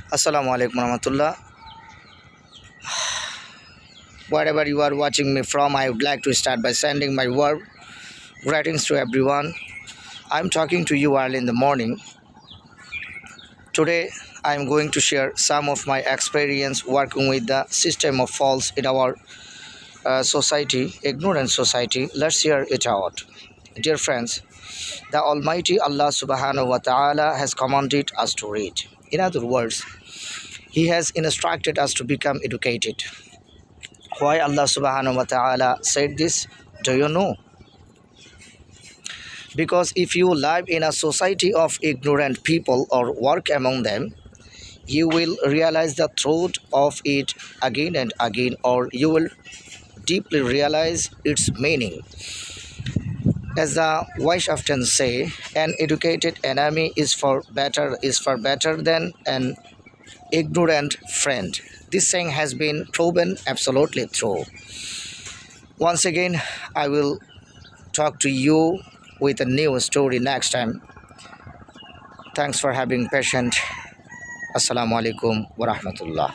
Assalamu alaikum warahmatullah. Wherever you are watching me from, I would like to start by sending my warm greetings to everyone. I'm talking to you early in the morning. Today, I'm going to share some of my experience working with the system of faults in our society, ignorant society. Let's hear it out. Dear friends, the Almighty Allah subhanahu wa ta'ala has commanded us to read. In other words, He has instructed us to become educated. Why Allah subhanahu wa ta'ala said this? Do you know? Because if you live in a society of ignorant people or work among them, you will realize the truth of it again and again, or you will deeply realize its meaning. As the wise often say, an educated enemy is far better than an ignorant friend. This saying has been proven absolutely true. Once again, I will talk to you with a new story next time. Thanks for having patience. Assalamu alaikum wa rahmatullah.